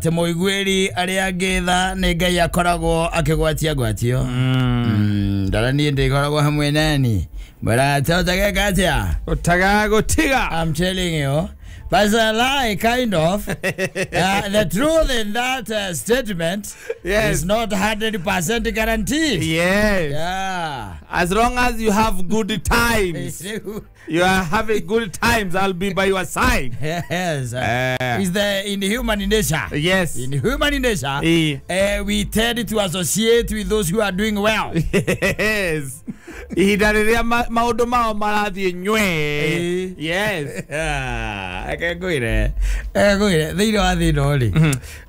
te moigweri ari agetha ne ngai akoragwo akigwatia gwatio ndara ni ndikoragwo hamwe nani bara totage gatia utaga gutiga. I'm telling you, but a lie, kind of. The truth in that statement is not 100% guaranteed. Yes. Yeah. As long as you have good times, you are having good times, I'll be by your side. Yes. It's in human nature. Yes. In human nature, we tend to associate with those who are doing well. Yes. Ihidariria maudu mao marathi nywe. Yes. Akagoire. Thiro athino ri.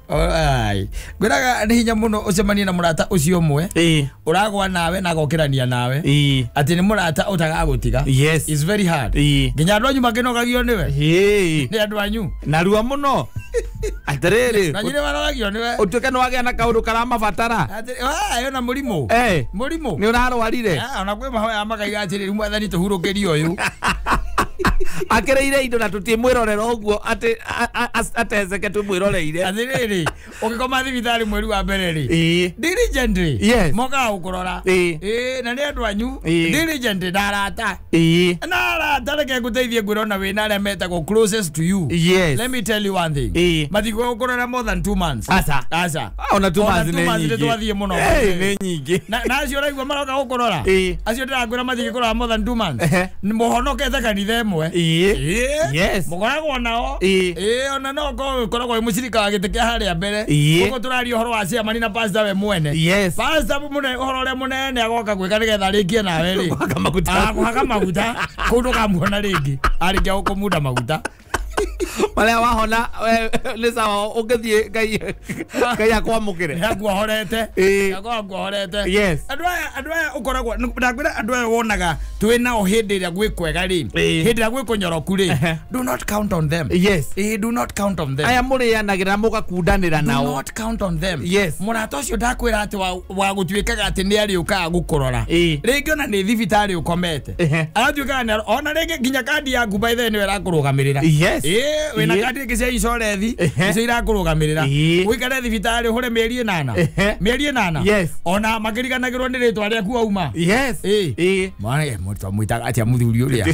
Ai. Gwiraga ni hinya muno ucemania na murata ucio mwe. Uragwa nawe na gokirania nawe. Ati ni murata utaga gutiga. Yes. It's very hard. Nginya andu anyu makinogagio niwe. Ni andu anyu. Narua muno. Atiriri. Na nyine baragio niwe. Utuke no wage na kaundu karama batara. Ayo na murimu. Murimu. Ni unarwarire. Ona kwe mahoya makaiga atiri mwathani tuhurukirio uyu. Akereire indo na tutimwirorera uguo atezeke tumwiroreire athiriri ukikoma thibitari mweri wa mbere ri diligently moka ukurora na ni andu anyu diligently darata reke nguteithie ngwirona wina aria metagwo closest to you. Let me tell you one thing, mathigwo ukurora more than 2 months. Asa ona 2 months ni nyingi twathie muno ni nyingi na acio raigwa maroka ukurora acio ndirangwira mathigwo kurora more than 2 months ni muhonokete kanitha imwe. Yes. Mukoragwo nao. Ona no koragwo mucirika wa gite kia haria mbere. Uko turari uhoro wa ciamani na pastor we mwene. Pastor mune uhoro ule munene agoka gwika nigetha ringie nawe ri. Kuhaka maguta. Kundu kamuona ringi. Arikia ukumuda maguta. Maria wahona ni sawa ugithie ngai akwamukire yaguhorete yaguhorete. Yes. Adwa ukoragwo ndagwira adwa wonaga twina o hindi ria gwikwega ri hindi ria gwikunyoroku ri. Do not count on them. Yes. Do not count on them. Aya murianagira mugakundanira nao. Do not count on them. Yes. Murata ucio ndakwira ati wa gutwikaga ati ni ari uka gukurora ringi ona ni thibitari ukomete aratwikaga ona ringi nginya kandi ya nguba ithe ni wera kurugamirira. Yes. Wena kandi kise icorethi icio irakurugamirira wikare thibitari hure mieri 8 Yes. Ona makiriganagirwo ni ritwa ria ku auma. Yes. Mwana muto muitaga atia muthuri uria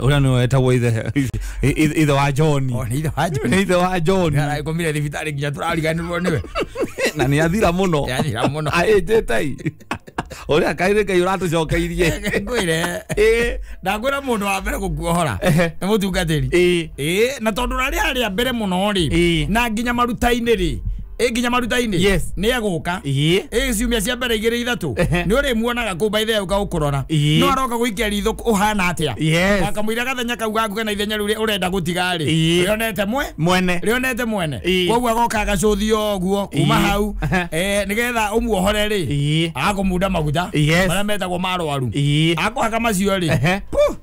ura no etagwo ithe wa John. Ithe wa John ara komire thibitari nginya turariganirwo niwe na ni athira muno aetetai ora kaire kai uratu cokeirie ngwire ndagwira mundu wa mbere gukuohora na mutungatiri na tondu rari ari mbere muno ri na nginya marutaini ri nginya marutaini ni aguka ciumia cia mbere 2-3 ni uri muonaga kumba ithe uka ukurora no aroka guikia ritho uhana atia akamwira gathenya kau gaku kana ithenya riu urenda gutiga ri rionete mwene koguo agoka agacuthio oguo kuma hau nigetha umuohore ri agumuda maguta maria metagwo marwaru akohaka macio ri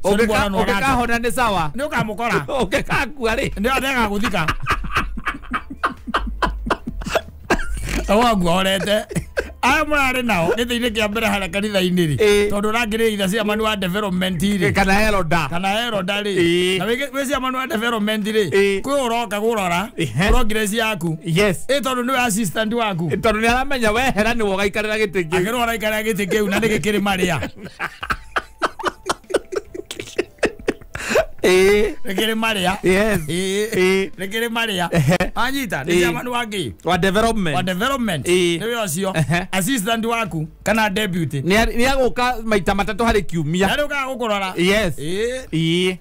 ukahona ni sawa ni ukamukora ukakua ri ni atega guthika awaguhorete amurare nao githini kia mbere haria kanitha-ini ri tondu rangire itha cia manu wa development ri kana eroda ri na we cia manu wa development ri kwi uroka gurora progress yaku tondu ni assistant waku tondu ni aramenya wehera ni wogaikarira giti kiu agirora ikarira giti kiu na ndigikiri maria rekere maria. Yes. Rekere maria. Anyita ni jamani wagi wa development niwe ocio assistant waku kana deputy ni aguka maita matatu hari kiumia ari uka gukurora. Yes.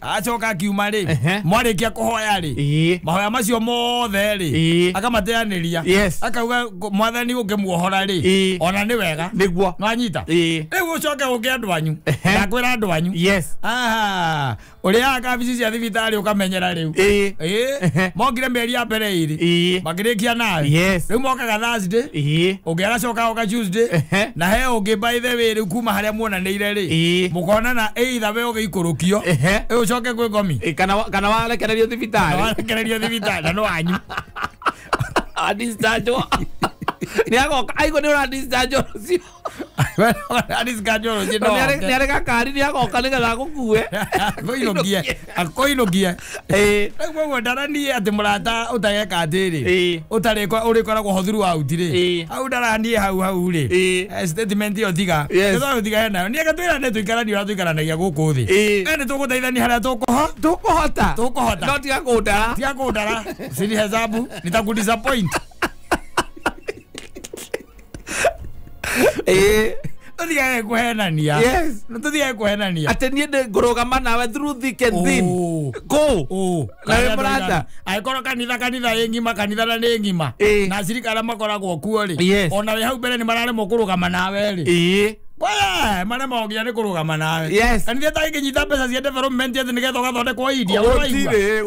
Acoka kiuma ri mwarikia kuhoya ri mahoya macio mothe ri akamateaniria akauga mwathani ungimuohora ri ona ni wega niguo no anyita riu ucoke uke andu anyu ndakwira andu anyu. Yes. Uria akabici cia thibitari ukamenyera riu mongire meri ya mbere iri magirikia nawe riu mokaga Thursday ungiagacoka uka Tuesday na he ungi by the way riu kuma haria muonaniire ri mukonana either we ugiikurukio ucoke kwi ngomi kana warekererio thibitari no anyu discharge ni agoka aigo ni ura discharge cio Anis kanjoro jino. Nere kakari ni agoka nigetha gukue. Akoinogia. Nagwo ndarani ati murata utageka atiri. Utarikwa urikoragwo hothuru wa utiri. Au ndarani hau ri. Statement yo tiga. Ndio tiga hena. Ni agatwira ne tuikarani ura tuikaranagia guku thi. Ene tuguteithani haria tukuhota. No tiga kundara. Siri hesabu nitakudisappoint. Tuthia kuhenania. Yes. Tuthia kuhenania. Ate nie ngurugama nawe through thick and thin. Na murata. Aikoro kanitha yengima kanitha na ngima. Na sirikara makoragwo kuo ri. Ona we hau mbere ni marare mokurugama nawe ri. Wala mana mogia ni kurugama nawe. Kanitha ta ikinyita pesa cia development ati nigetha gathonde kwa India. Gotire.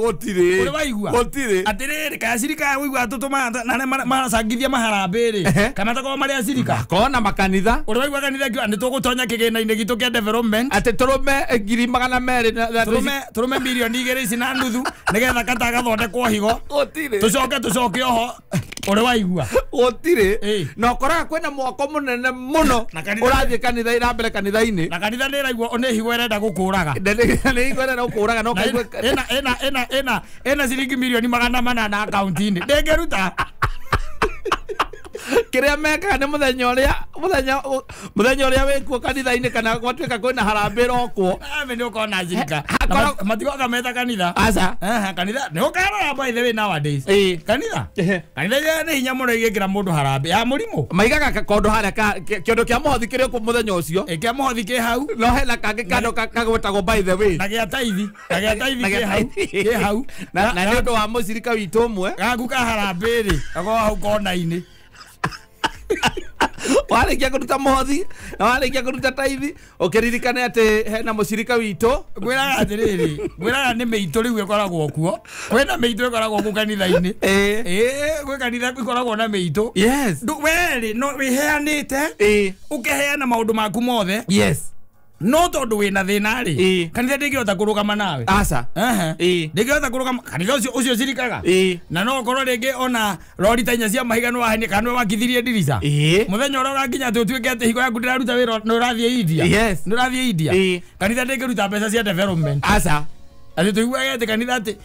Atiriri ka sirika wigwa tutuma na maracangithia maharambe ri. Kana ta ko mari asirika. Kona makanitha. Uri waigwa kanitha kiwa nitugutonya kigina-ini gitu kia development. Ati turume 200,000 turume milioni 2 ici na nuthu nigetha kata gathonde kwa higo. Gotire. Tucoke oho. Uri waigwa. Gotire. No koraga kwena mwako munene muno. Urathi kanitha irambere kanitha-ini. Na kanitha ni raigwa one higo erenda gukuraga. Ni higo erenda gukuraga no kaigwe. Ena ciringi milioni 400 na account-ini. Ndengeruta. Kiria meka ni muthenya uria wikuo kanitha-ini kana gwatuika kwina harambe rokwo. Ame ni ukona njirika. Matigo kameta kanitha. Aca. Kanitha ni ukara by the way nowadays. Kanitha ni hinya muno igikira mundu harambe ya murimu. Maigaga kondo haria kiondo kia muhothi kiri ku muthenya ucio. Kia muhothi ki hau. No hena kangi kando kagwetagwo by the way. Na gia taithi ki hau. Na ni undu wa mucirika witu umwe. Gaku ka harambe ri. Ago hau kona-ini. Warikia kuruta muhothi na warikia kuruta taithi ukiririkane ati hena mucirika witu gwiraga atiriri gwiraga ni meitu riu ikoragwo kuo kwena meitu ikoragwo ku kanitha-ini gwe kanitha ikoragwo na meitu weri no wiheanite ukiheana maundu maku mothe no tondu wina thina ri kanitha ndingihota kurugama nawe aca ndingihota kurugama kanitha ucio cirikaga na no korwo ringi ona rori ta inya cia mahiga no wahenia kana wakithirie ndirica muthenya uria uranginya ati utuike ati higo yaku ndiraruta wira no urathie India kanitha ndingiruta mbeca cia development aca ati tuiguage ati kanitha ati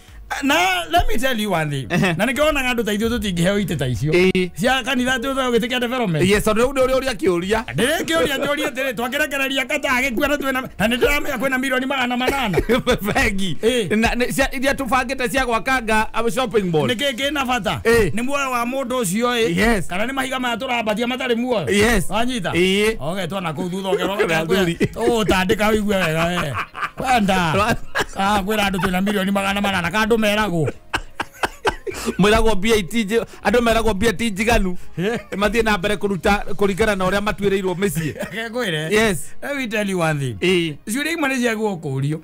na let me tell you one thing na nikiona andu ta ithuĩ tũtingĩheo ite ta icio cia kanitha tũgĩtĩkia development ũrĩa kĩũria ndĩrĩkĩũria njũria atĩrĩ twakĩrekereria kata agĩkua na twĩna na nĩndĩramenya kwĩna milioni 800 bengi iria tũbangĩte cia gwakanga shopping mall nĩkĩ kĩna bata nĩ muoyo wa mũndũ ũcio kana nĩ mahiga maya tũrambatia matarĩ muoyo wanyita ogetwo na kũu thutha ũtandĩka wĩigue wega kwenda kwĩra andũ twĩna milioni 800 kandũ meragwo mwiragwo BIT andu meragwo BIT njiganu mathie na mbere kuringana na uria matuireirwo micii let me tell you one thing ciuria imwe niciagwo kurio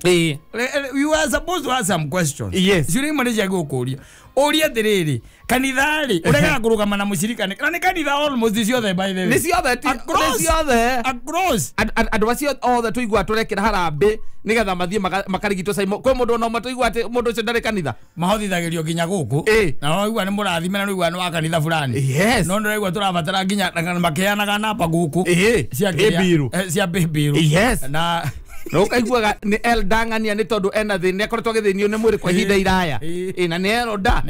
you are supposed to ask some questions ciuria imwe niciagwo kurio uria atiriri kanitha ri urega kurugama na mucirika na ni kanitha almost ciothe by the way ni ciothe across andu acio othe tuigua turekera harambe nigetha mathie makarigitwo saimo kwi mundu no matuigua ati mundu ucio ndari kanitha mahothithagirio nginya guku na no igua ni murathime na no igua ni wa kanitha fulani no ndo igua turabatara nginya makianaga namba guku cia bibiru na no kaiguaga ni eldangania ni tondu ena thini akoretwo agithinio ni mwiri kwa ihinda iraya na ni eroda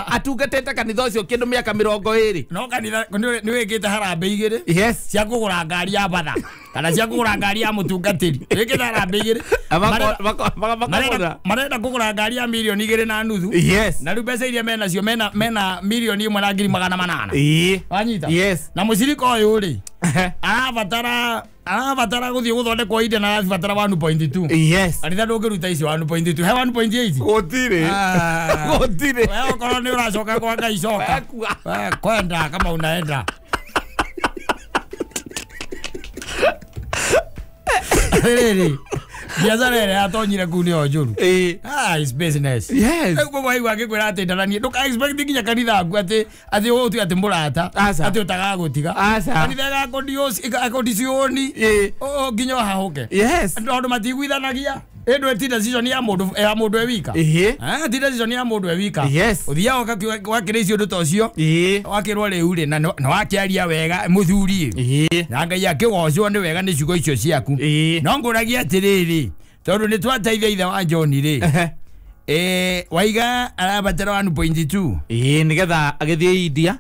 atungatete kanitha ucio kindu miaka 20 no kanitha ni wikite harambe igiri cia kugura ngari ya batha kana cia kugura ngari ya mutungatiri wikite harambe igiri marenda kugura ngari ya milioni 2.5 na riu mbeca iria mena cio mena milioni 1.8 wanyita na mucirika uyu ri arabatara guthie guthondekwo inde na arabatara 1.2 kanitha ndungiruta icio 1.2 he 1.8 gotire wewe korwo ni uracoka kwa Ngai coka kwenda kama unaenda riri biashara ile atonyire kuni ojuru is business kwa waigwa akikwira ati ndaranie nduka expect nginya kanitha aku ati wo tu ati murata ati utaga gutiga kanitha ga kondicioni nginya hahoke andu matiguithanagia Edwe ti decision ya mundu ewika. Ti decision ya mundu ewika. Uthia wakiricio ndu tocio. Wakirwo riu ri na wakiaria wega muthuri. Na Ngai akigocwo ni wega ni ciugo icio ciaku. No nguragia atiriri tondu ni twateithia ithe wa John ri. Waiga arabatara 1.2 nigetha agithie India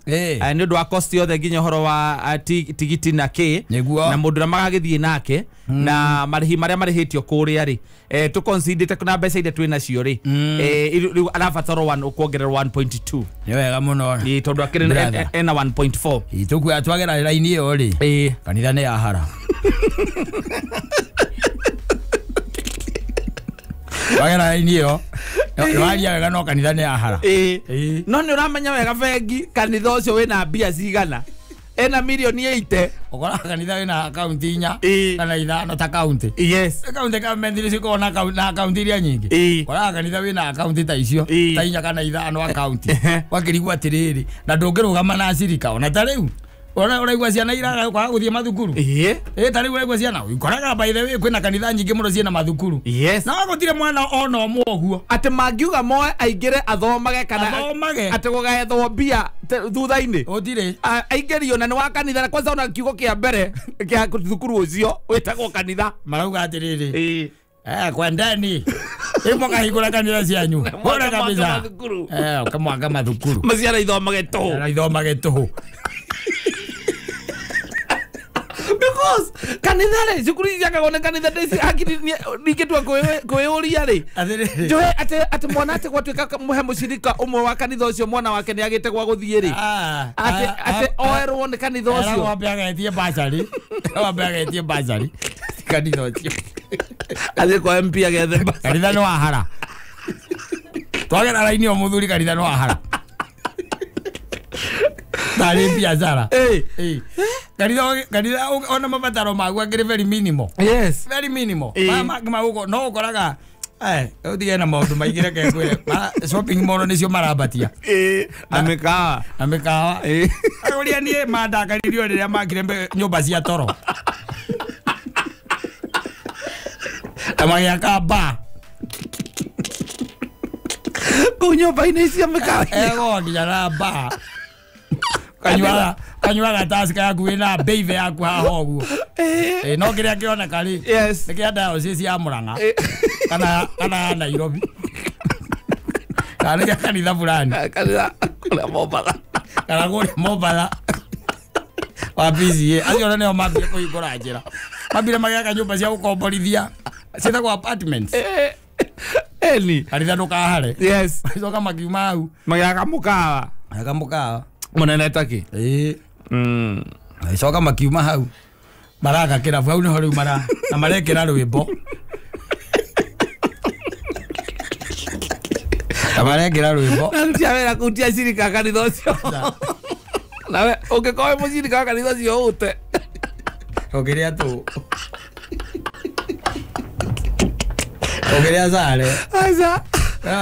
ni ndu wa cost yothe nginya horo wa tigiti na ki na mundu na magagithie nake na marihi maria marihitio kuria ri tu consider kuna mbeca ide twina cio ri arabatara kuongererwa 1.2 ni wega muno ni tondu akiri ena 1.4 ituku atwagera line iyo ri kanitha ni ahara wagera line iyo Waria wega no kanitha ni ahara. No ni uramenya wega bengi kanitha ucio wina mbia cigana. Ena milioni 80. Okora kanitha wina account inya kana ithano ta account. Account ka mendiri ciko na account iria nyingi. Okora kanitha wina account ta icio ta inya kana ithano account. Wakirigwa atiriri na ndungirugama na cirika ona ta riu. Uraigwa ciana iraga kwa guthie mathukuru. Tari uraigwa ciana ikoraga by the way kwina kanitha nyingi muno ciena mathukuru. Na gutire mwana ona omwe oguo ati mangiuga moe aingire athomage kana ati gugethwo mbia thutha-ini utire aingirio na ni wa kanitha kwanza ona kiugo kia mbere kia thukuru ucio witagwo kanitha marauga atiriri kwa ndani imo kahigura kanitha cianyu ora kabisa kamwanga mathukuru maciara ithomage tuhu because kanitha re cukuru ciakagone kanitha ndeci akiri nikitwa kweoria ri joe ate mwana ate gwatuika muhe mucirika umwe wa kanitha ucio mwana wake ni agite gwa guthie ri ate oerwo ni kanitha ucio wabeagetie basari kanitha ucio ate kwa MP agethe kanitha no ahara twagera raini o muthuri kanitha no ahara Tari biashara. Kanitha ona mabataro magu agire very minimal. Very minimal. Mama uko no ukoraga uthie na maundu maigire ke kwire shopping mall nicio marabatia. Amekawa. Agoria nie mandakaririo riria makire nyumba cia toro. Amagia kaba. Kunyumba ine cia mekawa. Nginya ba. Kanywa task yaku ina baby yaku haha oguo no kiria kiona kari nikienda osisi ya Murang'a kana Nairobi kana kanitha fulani kana Mombasa wabizi acio nio mambia kuigura njira mambire magaka nyumba cia gukomborithia citagwo apartments kanitha ndukahare icoka makiuma hau magaka mukawa munene taki icoka makiuma hau maraka kirabu hau niho riu na marekira rwimbo amarekira rwimbo narutia wera kutia cirika kanitha ucio nawe ungikoe mucirika kanitha ucio ute ogeria tu ogeria sare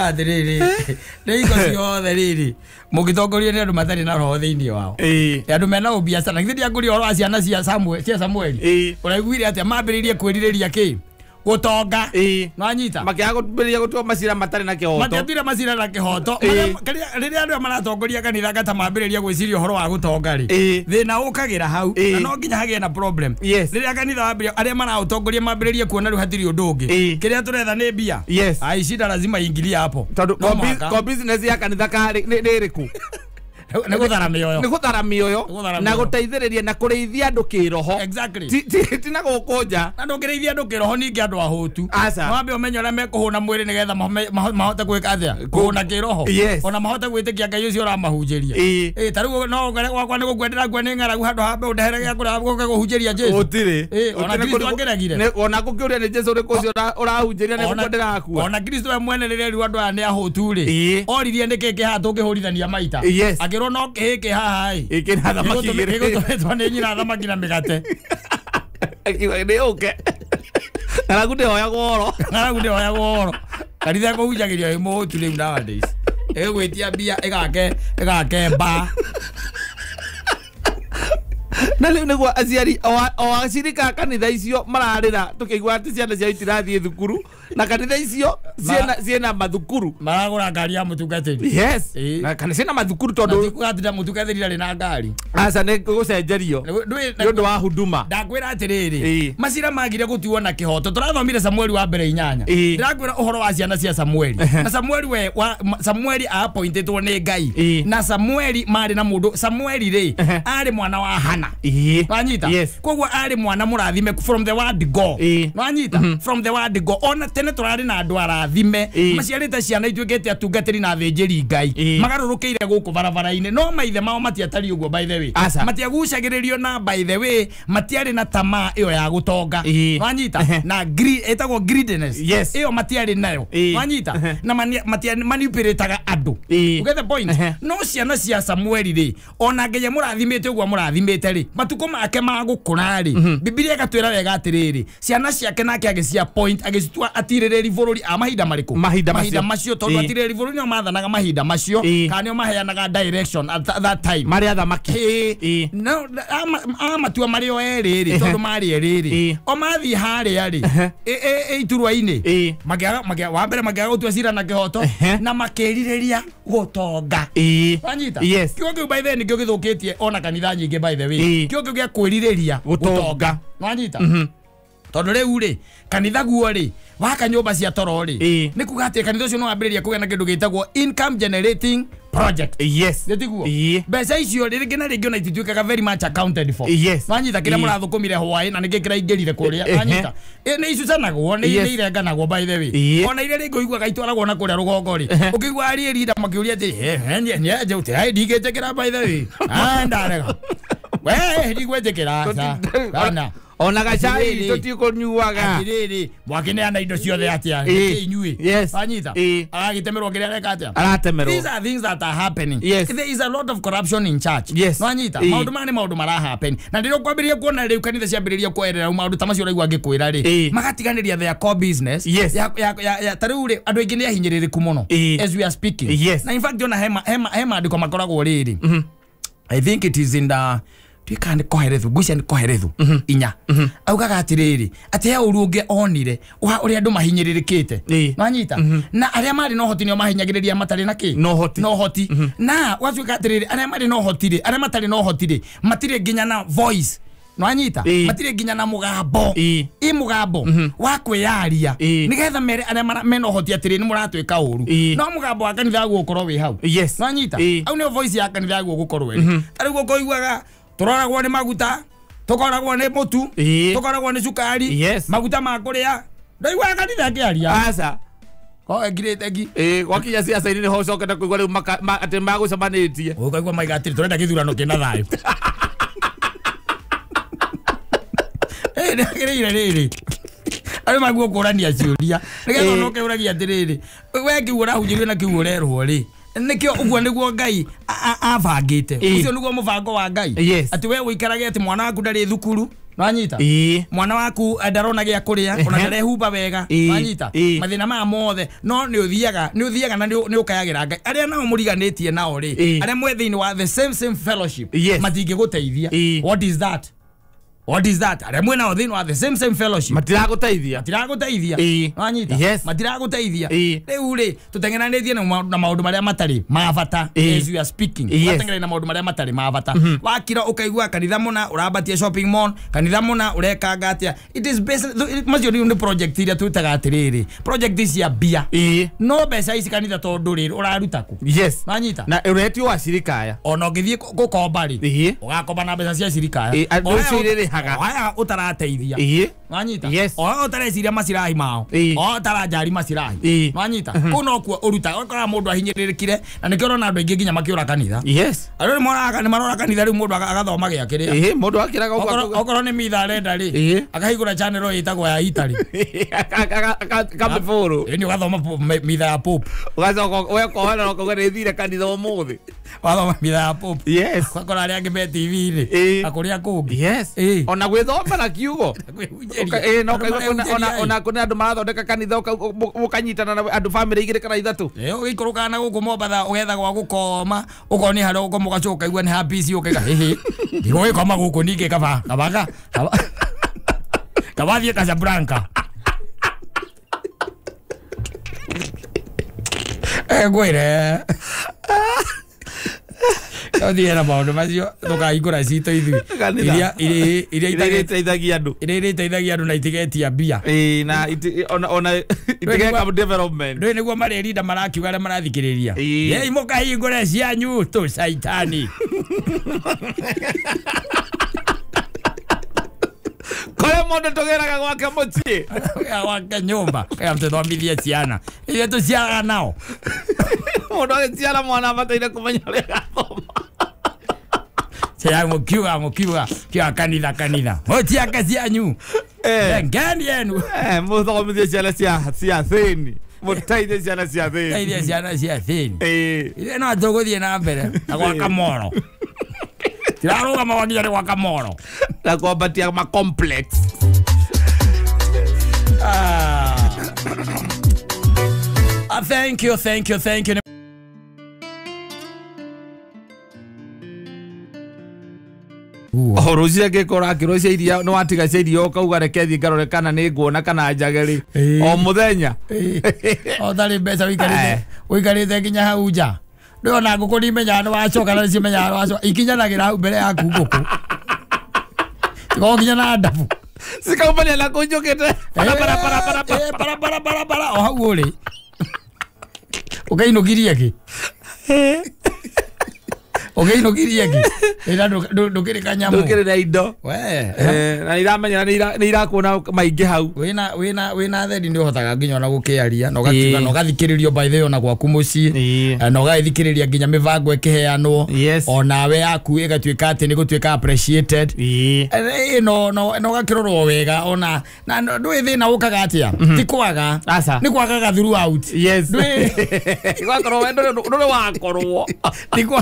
atiriri niko ciothe riri mugitongoria ni andu matari na roho thiini wao andu mena ubiacara ngithi nguri oro aciana cia Samuel uraiguire atia mambiririe kwiririria ki gutonga no anyita makiaga gutubiriria gutua macira matari na kihoto matira macira na kihoto riria andu maratongoria kanitha gata mambiriria gwiciria horo wa gutonga ri thina ukagira hau na no nginya hagie na problem riria kanitha wambiria aria marautongoria mambiririe kuona ru hatiri undu ungi kiria turetha ni mbia shida lazima ingilie hapo ko business ya kanitha kari ni riku Niguthara mioyo na guteithiriria na kureithia andu kiroho ti na gukunja na ndukireithia andu kiroho ningi andu ahotu wambe umenye uria mekuhuna mwiri nigetha mahote gwika athia kuhuna kiroho ona mahote gwitikia Ngai ucio uramahunjiria tariu no gwakwa ni gukwendera ngwa ni ng'aragu handu hambe undehere gia guhunjiria Jesu utiri ona Kristo angeregire ona gukiuria ni Jesu uri kucio urahunjiria ni gukwendera akua ona Kristo we mwene riria riu andu aya ni ahotu ri oririe niki kiha tungihurithania maita akirwo no kihiki haha ikina thamaki igutwetwo ni nyina thamaki na migate ni uke aragude hoya goro kanitha kuhunjagiria imutu riu nowadays egwitia mbia igake ba na riu niguo aciari o acirika kanitha icio mararira tukigwa ati ciana cia itirathie thukuru na kanitha icio ciena mathukuru maragura ngari ya mutungatiri. Yes, na kanitha ciena mathukuru tondu kugatira mutungatiri ari na ngari. Aca ne gucenjerio ndu wa huduma. Ndakwira atiriri macira magire gutuo na kihoto turathomire Samueli wa mbere 8. Ndirakwira uhoro wa ciana cia Samueli. Na Samueli appointedwo ni Ngai. Na Samueli mari na mundu Samueli ri ari mwana wa Hana. Wanyita koguo ari mwana murathime from the word go. Wanyita from the word go. Ona tene turari na andu arathime maciarite ciana ituikete atungatiri na thinjiri Ngai magarurukiire guku barabara-ini no maithe mao matiatari uguo by the way matiagucagiririo na by the way matiari na tamaa iyo ya gutonga. Wanyita na etagwo greediness iyo matiari nayo. Wanyita na manipulataga andu. You get the point? No ciana cia Samueli ri ona Ngai murathimite uguo murathimite ri matuko make magukura ri Biblia gatwira wega atiriri ciana ciake nake agicia point agitua atiriri bururi a mahinda mariku mahinda macio tondu atiriri bururi no mathanaga mahinda macio kana maheanaga direction at that time mari athamaki no amatua mari o eriri tondu mari eriri o mathi haria ri iturwa-ini magia wa mbere magia gutua cira na kihoto na makiririria gutonga. Wanyita kio kiu by the way nikio githukitie ona kanitha nyingi by the way kio kiu gia kwiririria gutonga. Wanyita tondu riu ri kanitha guo ri waka nyumba cia toro ri ni kuga ati kanitha ucio no ambiriria kugena kindu gitagwo income generating project. Ndetiguo mbeca icio ringi na ringi ona itituikaga very much accounted for. Wanyita kiria murathukumire hwaĩ na niki kiraingirire kuria. Wanyita ni icucanagwo ni irenganagwo by the way ona ire ringi igua gaitwaragwo na kuria rugongo ri ukigwa ari erinda makiuria ati nje uti ndigĩtĩkĩra by the way ndarega we ndigwĩtĩkĩra bana ona gacai tutikunyuaga atiriri mwakineana indo ciothe atia inyui. Wanyita agagitemerwo kiria reka atia aratemerwo. These are things that are happening. There is a lot of corruption in church. Wanyita maundu mani maundu mara happen na ndio kwambiriria kuona riu kanitha ciambiriria kuerera maundu ta macio raigua ngikwira ri magatiganiria their core business ya tariu ri andu aingi ni ahinyiririku muno as we are speaking. Na in fact ona hema andiko makoragwo riri I think it is in the tikane koherethu gucia ni koherethu inya augaga atiriri ati he uru unge onire uri andu mahinyiririkite. Wanyita na aria mari no hoti nio mahinyagiriria matari na ki no hoti na wacuka atiriri aria mari no hotire aria matari no hotire matire nginya na voice. Wanyita matire nginya na mugambo mugambo wa kwiyaria nigetha mere aria meno hoti atiri ni muratwika uru no mugambo wa kanitha gukorwo wi hau. Wanyita au ni voice ya kanitha gukorwo wi ari gukoiguaga turoragwo ni maguta tukoragwo ni mutu tukoragwo ni cukari maguta ma kuria ndaigua kanitha kiaria aca ko egirete gi gwakinya ciaca ini ho cokenda kuigua riu ati magucemanitie ukaigua maigatiri turenda githurano kina thayo riri ari maguo kurania ciuria nigetha no keuragia atiriri we kiura hunjirio na kiurerwo ri nikio uguo niguo Ngai abangite ucio niguo mubango wa Ngai ati we wikarage ati mwana waku ndari thukuru. Wanyita mwana waku ndarona gia kuria ona ndarehumba wega. Wanyita mathina ma mothe no ni uthiaga na ni ukayagira Ngai aria nao muriganitie nao ri aria mwe thiini wa the same fellowship matingi guteithia. What is that? Aria mwe nao thiini wa the same fellowship matiraguteithia Wanyita matiraguteithia riu ri tutengenanitie na maundu maria matari mabata as we are speaking tutengena na maundu maria matari mabata wakira ukaigua kanitha muna urabatia shopping mall kanitha muna ureka ngatia it is based macio ni project iria tutaga atiriri project is ya bia no mbeca ici kanitha tondu ri uraruta ku. Wanyita na uretio wa cirikaya ona ngithie gukomba ri ugakomba na mbeca cia cirikaya oya utarateithia. Wanyita oya utareciria macirahi mao oya utarajari macirahi. Wanyita kuno kuo uruta okora mundu ahinyiririkire na nikio rona andu aingi nginya makiura kanitha. Ari ni marora kanitha ri mundu agathoma gia kiria mundu akiraga okoro ni mitha renda ri akahigura channel itagwo ya Italy kamefuru ni ugathoma mitha ya pope ugacoka we kohana ukaga ni thire kanitha umuthi wathoma mitha ya pope okora ari angi be TV ri akuria kungi ona gwithoma na kiugo ona kuna andu marathondeka kanitha ukanyitana na andu family igire kana ithatu ugikuruka na guku Mombatha ugetha gwa gukoma ukoni haro ukomo gacoka igua ni happy ukaiga hehe ndigo ikoma guku ninge kabaga kabathie Casablanca Ngwire. Odiera maundu macio tukaigura cito ithui. Iria iteithagia andu na itigetia mbia. Na ona itigeka development. Ndio niguo marerinda marakiuga aria marathikiriria. Yei mukahingure cianyu tu saitani. Kole mundu tugeraga gwake mucii. Gwake nyumba. Kaya mtuthomithie ciana. Ile tu ciana nao. Mundu agiciara mwana abataire kumenya uria gathoma. Saya mukiuga kia kanitha. Motiaka cianyu. Ngani yenu. Muthomithie ciana cia thini. Mutaithie ciana cia thini. Taithie ciana cia thini. Ile no tuguthie na mbere. Na gwaka moro. Tiraruga mawagia gwaka moro. Na kuambatia ma complex. Thank you. Rucia ngikora kirocia iria no watiga cia iria ukauga reke thi ngarore kana ni nguona kana njageri o muthenya. O thari mbeca wikarite nginya hau nja. Ndona nguku ni menya no wacoka na cimenya wacoka ikinyanagira hau mbere yaku nguku. Tigo nginya na ndabu. Sikaumania la kunjukite. Para o hau uri. Ukainukiria ki. Ukainukiria ki. Ira ndukiri kanyamu. Ndukiri na indo. Na iramenya ni irakuona maingi hau. Wina thedi ni uhotaga nginya na gukiaria no gakiuga no gathikiririo by the ona gwaku mucii. No gathikiriria nginya mivango ikiheanwo. Ona we yaku igatuika ati ni gutuika appreciated. No gakirorwo wega ona na ndwi thina ukaga atia. Ti kwaga. Ni kwagaga throughout. Igwakorwo wendo nduri wakorwo. Ti kwaga.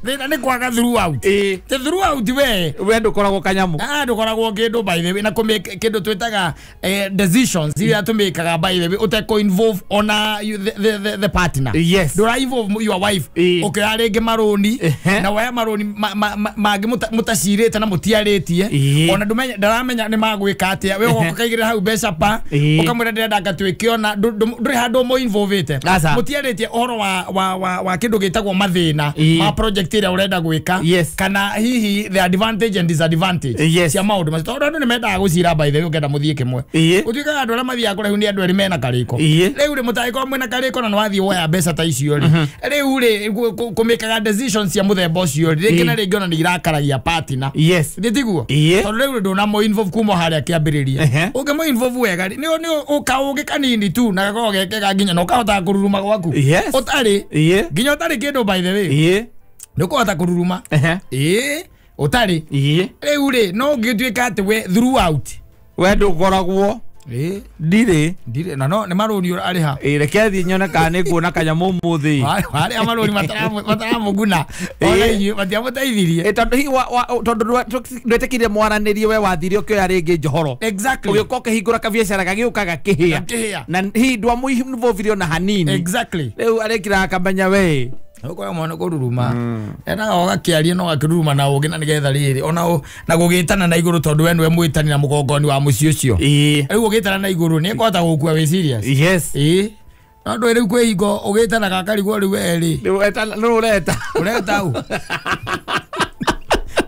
Thina ni kwaga throughout. Ti throughout we ndukoragwo kanyamu. Ndukoragwo kindu by the way na kumeka kindu twitaga decisions iria tumekaga by the way uteko involve ona the partner. Ndura involve your wife. Aringi maroni na waya maroni magi mutacirite na mutiaritie ona ndaramenya ni magwika atia we ukaigira hau mbeca pa ukamwira ndirenda ngatwike ona nduri handu mo involvete mutiaritie uhoro wa kindu gitagwo mathina ma project iria urenda gwika kana hihi the advantage and disadvantage cia maundu macio tondu andu ni mendaga gucira by the way ukenda muthie kimwe utuikaga andu aria mathiaga kuraihu ni andu eri mena kariko riu ri mutaiko mwena kariko na wathie woya mbeca ta icio ri riu ri kumekaga decisions cia muthemba ucio ri ringi na ringi ona ni irakaragia partner nditiguo tondu riu nduna mo involve kuma haria kiambiriria unge mo involve wega ni ukauge kanini tu na gakorwo gekega nginya no kahota kururuma gwaku utari nginya utari kindu by the way ndukuhota kururuma utari riu ri no ngituika ati we throughout we ndukoragwo ndire na no ni maroni ari ha reke thi nyone kana ni nguona kanyamu muthi ari amaroni mataramuguna ona inyu matiamutaithirie tondu ndetekire mwaranirie we wathire ukioya ringi njohoro ugioka ukihingura kabiacara gagiukaga kihia na hi ndwa muinvolve na hanini riu arekira kamenya we ukoya mwana kururuma ena ogakiaria no gakiruruma na ugi na nigetha riri ona na gugitana na iguru tondu we nwe mwitani na mugongoni wa muci ucio riu ugitana na iguru ni kwata gukua we serious no ndo riu kwihingo ugitana gakarigwo riu eri ureta u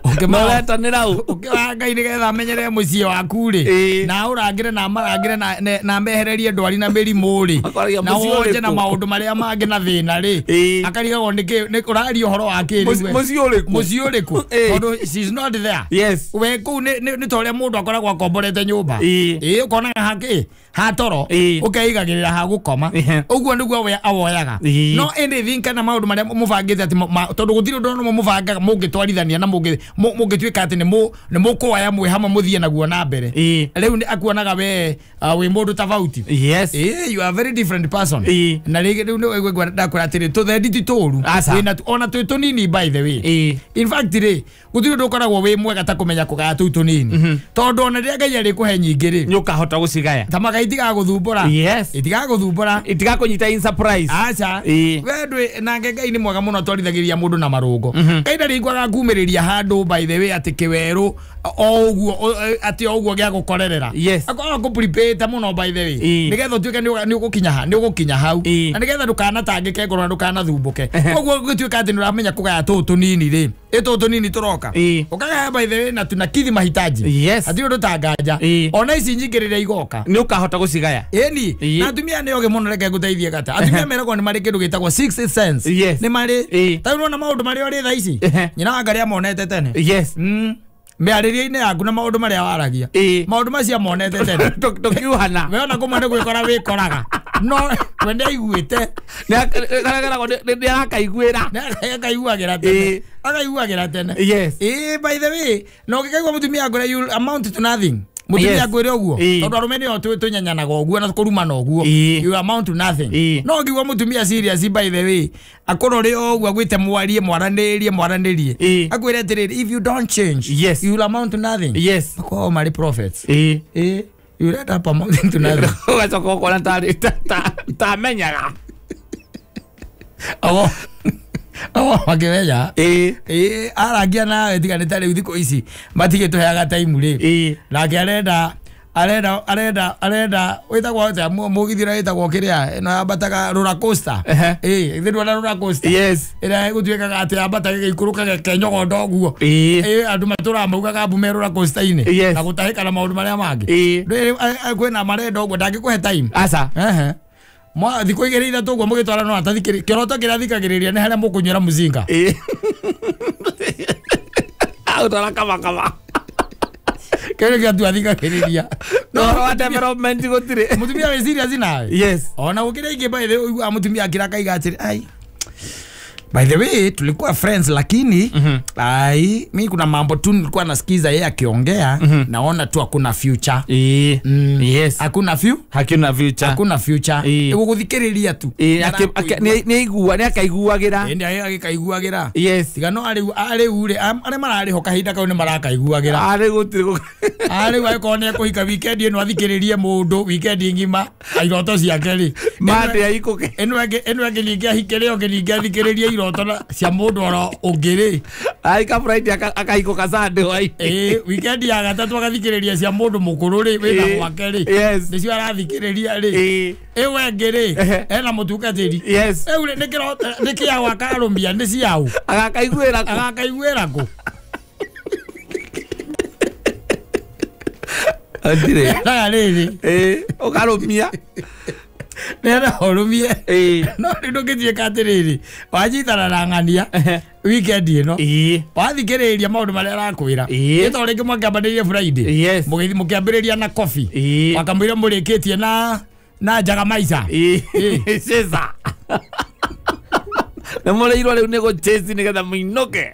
Ukimoleta ni rau ukiwangai nigetha amenyere muciĩ waku ri na urangire na marangire na mehererie ndwari na mirimu ri na wonje na maundu maria mangi na thina ri akarigagwo niki uraria uhoro wa kiri muciĩ uriku tondu she is not there we ku ni toria mundu akoragwo akomborete nyumba ukona haki hatoro ukeigagirira ha gukoma uguo niguo we awoyaga no anything kana maundu maria mubangite ati tondu gutiri undu no mubanga mungitwarithania na mungituika ati ni mukuoya mwe hamwe muthie naguo na mbere riu ni akuonaga we wi mundu tofauti you are very different person na riu ni ndakura ati tuthendi ti turu wina ona twi tunini by the way in fact ri gutiri undu ukoragwo wi mwega ta kumenya kugaya tu tunini tondu ona ria Ngai ari kuhe nyingi ri nyukahota gucigaya itiga guthumbura itiga guthumbura itiga kunyita in surprise we ndwe na Ngai ni mwega muno twarithagiria mundu na marungo Ngai ndari kwaga kumiriria handu by by the way ati kiweru oguo ati oguo gya gukorerera akwa ko prepare muno by the way nigetha tuike ni ugukinya hau na nigetha ndukana tangike ngoro ndukana thumbuke oguo gituika ati nuramenya kugaya tutu nini ri tutu nini turoka ukagaya by the way na tunakithi mahitaji ati ndu tanganja ona ici nyingirira igoka ni ukahota gucigaya eni na atumia ni oge muno reke guteithie gata atumia meragwo ni mari kindu gitagwo 60 cents ni mari tayo na maundu mari ori tha ici nyina wangaria monete tene mearĩria-inĩ yaku na maũndũ marĩa waragia maũndũ macio monete tene tukiuhana we ona kumane gwĩkora wĩkoraga no we nĩaiguĩte nĩakaiguagĩra tene akaiguagĩra tene by the way no ũngĩkaigua mũtumia ngũre you amount to nothing mutumia ngwire oguo tondu arume nio tunyanyanaga oguo na kurumana oguo you amount to nothing no ngigwa mutumia serious by the way akorore oguo agwite mwarie mwaranirie akwire atiriri if you don't change you will amount to nothing ko mari prophets you let up amount to nothing ugacoka ukona ta menyaga makimeja aragia na etiganite riu thiko ici matige tuheaga time ri nake arenda witagwo ta mugithira witagwo kiria no abataga roller coaster ithiru na roller coaster ira gutuikaga ati abataga gikuruka kenyogondo guo andu matura maugaga bume roller coaster ini na gutahika na maundu maria mangi kwina marenda guo ndangikuhe time asa mwa thiko igere ithatu guo mugitwara no atathikiri kiroto kirathikagiriria ni haria mukunyura muzinga utara kama kero gatu athikagiriria no wa development gutire mutumia we serious nawe ona ukire ingi by the way mutumia akiraka igatiri ai by the way tulikuwa friends lakini mimi kuna mambo tu nilikuwa nasikiza yeye akiongea naona tu hakuna future hakuna future guthikiriria tu ni akaiguagira ndi akaiguagira tiga no ari ure ari marari ho kahinda kau ni marakaiguagira ari gutire ari wa kone kuhika weekend ino athikiririe mundu weekend ngima airoto ciake ri mande aikoke eno age lingia hikere ogelingia thikiririe irotona cia mundu oro ungiri ai ka Friday akaiko kasande wai weekend ya gatatu agathikiriria cia mundu mukuru ri wina gwake ri nicio arathikiriria ri ewe ngiri ena mutungatiri eure nikia wakarumia ni ciau agakaiguira ku Andire riri ukarumia nera horumie no ndo kitie katiriri wajitana na ngania weekend ino wathikiriria maundu maria arakwira ito ringi mwakiambiriria Friday mukiambiriria na coffee wakamwira murikitie na njaga maica sesa na mureirwo riu nego chase nigetha muinoke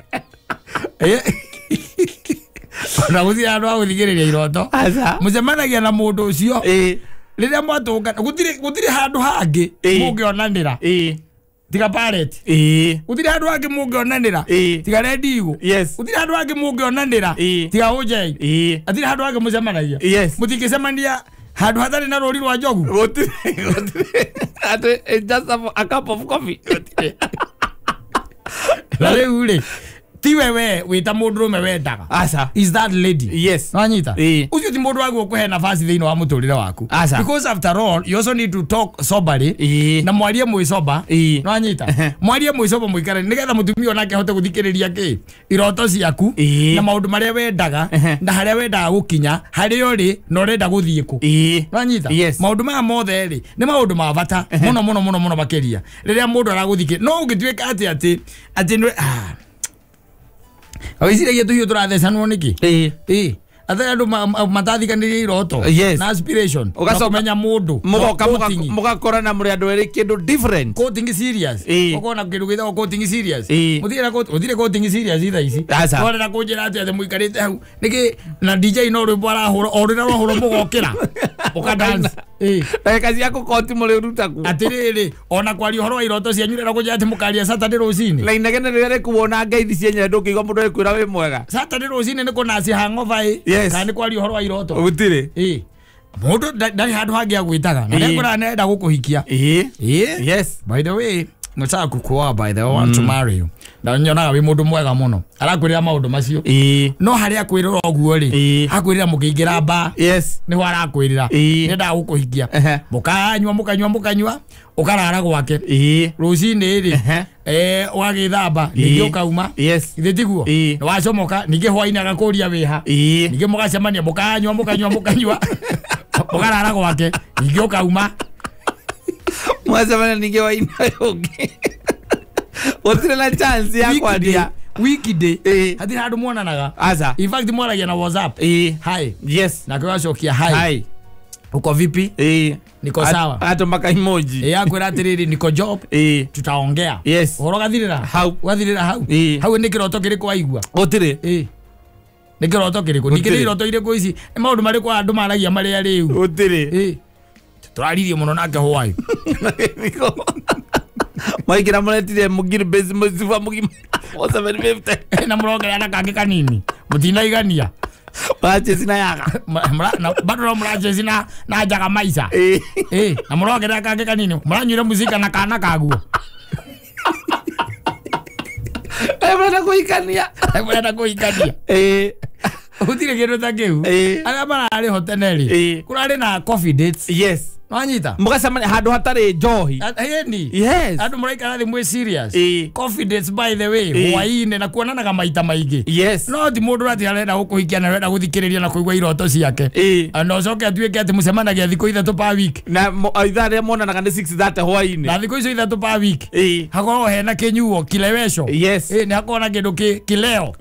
na guthira andu aguthikiriria iroto mucemanagia na mundu ucio riria mwatungana gutire handu hangi mungionanira tiga parrot gutire handu hangi mungionanira tiga redigo gutire handu hangi mungionanira tiga ojei atire handu hangi mucemanagia mutingicemania handu hathari na rori rwa njogu gutire ati just a cup of coffee na riu ri ti wewe wita mundurume wendaga asa is that lady wanyita ucio ti mundu wagu kuhe nafasi thiini wa muturire waku because after all you also need to talk soberly na mwarie mwisoba wanyita mwarie mwisoba muikare nigetha mutumia onake hote guthikiriria ki iroto ciaku na maundu maria wendaga na haria wendaga gukinya haria uri no renda guthie ku wanyita maundu maya mothe ri ni maundu ma bata muno bakiria riria mundu araguthikira no ungituika ati awizire yetu hiyo turathecanwo niki athe andu matathikaniririe iroto na aspiration ugakomenya mundu mugakorana muri andu eri kindu different quoting serious ukona kindu githago quoting serious muthire quoting serious itha ici ore na kunjira ati muikarite hau niki na DJ no rwimbo arahura orira rohoro mugokira ukadance kazi yako koti muri rutaku atiriri ona kwari horo iroto cia nyurera kunjira ati mukaria Saturday rocini na inegene rere kuona ngeithi cienya ndukigo mundu ekwira wi mwega Saturday rocini ni kuna ci hangover kandi kwari horo iroto utire mundu ndari handu hangi agwitaga na ngora nenda gukuhikia yes by the way Mutaka kukuoa by the way, I want to marry you. Na nyonaga wi mundu mwega muno. Arakwirira maundu macio. No hari akwirira oguo ri. Akwirira mukiingira ba. Yes. Ni ho arakwirira. Ni ndagukuhikia. Mukanywa. Ukarara gwake. Rucini ri. Wagithamba ningi ukauma. Yes. Ithitiguo. Ni wacomoka ningi hwaini agakuria wiha. Ningi mugacemania mukanywa. Ukarara gwake ningi ukauma. Mwacemania ningi hwaini yongi. Otire na chance ya kwaria weekday hadi handu muonanaga aza in fact mwaragia na WhatsApp hi yes na kwa shokia hi uko vipi niko sawa hata mpaka emoji akwira atiriri niko job tutaongea yes urogathirira hau ni kiroto kiriko aigua otire ni kiroto kiriko ni kiroto iriko ici maundu mari kwa andu maragia mari ari u otire turaririe muno nake hwayo Maigira muretire mugire base muziva mugima 750 na murogera na kangi kanini mutina igania bache sina yaga na bado muraje sina na jaga maisa na murogera kangi kanini muranyure muzika na kana kaguo Mwana kuikania utire kiru ta kiu ara marari hoteneri kurari na coffee dates yes Nwanyita mugacemania handu hatari njohi yes andu muraikara thi mwe serious confidence by the way hwaine na kuonanaga maita maingi yes no ti mundu rati arenda gukuhikia na arenda guthikiriria na kuigua iroto ciake no coke atuike ati mucemanagia thiku 3 per week na itharia monanaga ni 6:30 hwaine na thiku icio 3 per week hakorwo hena kinyuo kilewesho yes ni hakorwo kindu kileo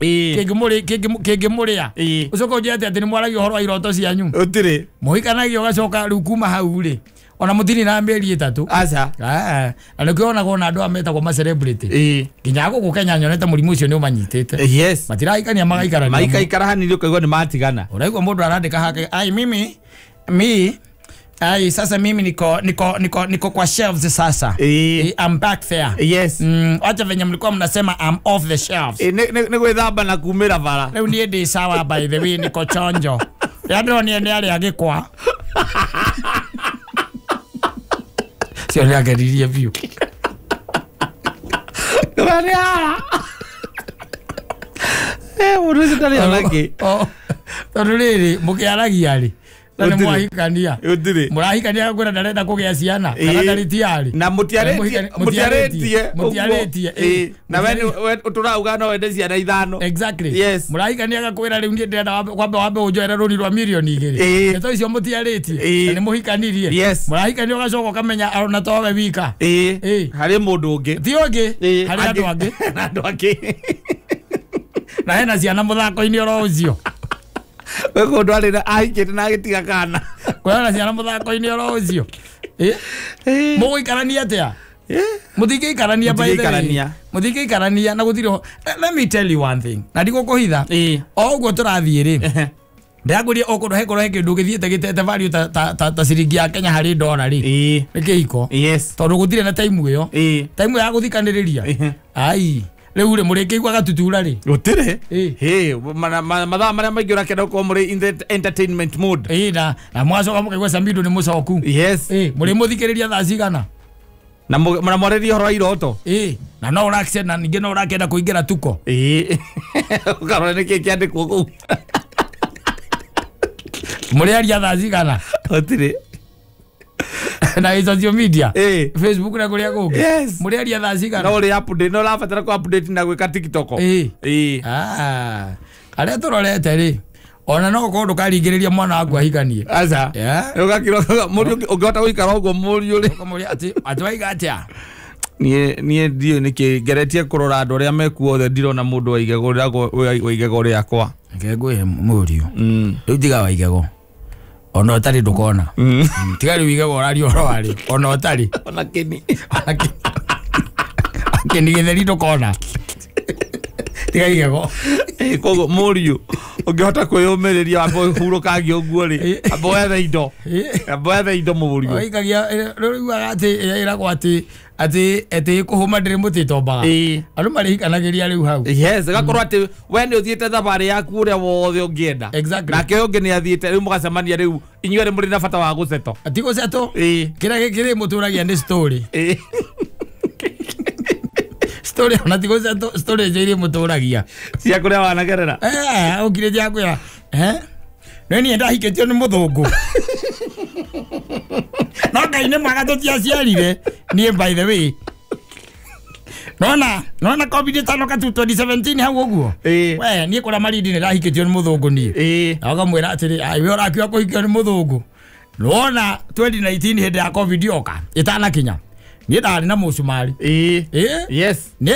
kingimuria ucoka ujete ati ni mwaragia uhoro wa iroto cianyu utire muhikanagia ugacoka riu kuma hau ri ona mutiri na mieri 3 aca anakiona gona andu ametagwo ma celebrity kinya guku Kenya nyonete murimu ucio ni umanyitete yes matiraikania magaikara hanini ukaigua ni matigana uraigua mundu arandika hake ai mimi sasa mimi niko kwa shelves sasa I'm back there yes acha venye mlikuwa mnasema I'm off the shelves ni gwithamba na kumira bara leo ni ndi sawa by the way niko chonjo yandro ni ari agikwa sio ni ageririe view Kani ala uruzi tali alaki toriri mukiaragia ri na mwahikania udire murahikania kwenda ndarenda kugia ciana kana ndaritiari na mutiaretie na wewe uturauga no wende ciana ithano exactly yes murahikania gakwira riu ndie ndenda wambe ujoera runi rwa milioni 2 eto icio mutiaretie ni muhikanirie yes murahikania gacoka kamenya arona towe wika hari mundu ungi ti ungi hari andu angi na hena ciana muthako-ini oro ucio weko ndwarira ahikite na agitiga kana kwona ciana muthako-ini oro ucio mugikarania atia muthikikarania by the way muthikikarania na guthiro let me tell you one thing na ndigukuhitha oguo turathie ri ndaguria okundu hekorwo he kindu githiete gitete value ta ciringi ya Kenya hari dollar ri nikihiko yes tondu gutire na time iyo time ya guthikaniriria ai riu ri murikigwa gatutura ri utire mathaa maria maingi urakenda ko muri in the entertainment mode na mwacoka mukaigwa Samido ni mucoku yes muri muthikiriria thaa cigana na mwamoreria horo iroto na no urakenda na ningi no urakenda kuingira tuko ukarora niki kiandikwo ku muri aria thaa cigana utire na social media Facebook na kuria gugu muri aria thaa cigana no ri update no rabatara ku update na gwika TikTok aria turorete ri ona no ko ndukaringiriria mwana waku ahikanie aca ugakiro muri ungihota guikara uguo muri uri muri ati waiga atia nie ndio niki geretie kurora andu aria mekuothe ndirona mundu waigego riakwa ngegwe murio riu tiga waigego ona otari ndukona tiga riu igego rari oro ari ona otari ona kini githeri ndukona tiga igego kogo murio ungihota kwiyumiriria abo hurukangi uguo ri abo ethe indo murio oikagia riu agati iragwa ati kuhuma ndiri mutitombaga andu marihikanagiria riu hau yes gakorwo ati we ni uthiete thabari yaku uria wothe ungienda nake ungi ni athiete riu mugacemania riu inyuere muri na bata wa guceto ati guceto kira gikiri muturagia ni story story ona tigo story jeri muturagia cia kuria wanagerera ukire jakwira nani ndahiketio ni muthungu no Ngai mwaga tutiaciarire nie by the way nona covid tano ka 2017 hau uguo we nie kura maridi ni ndahiketio ni muthungu nie akamwira atiri we orakio kuhikio ni muthungu nona 2019 hende ya covid yoka itana kinya nie ndari na musumari yes ne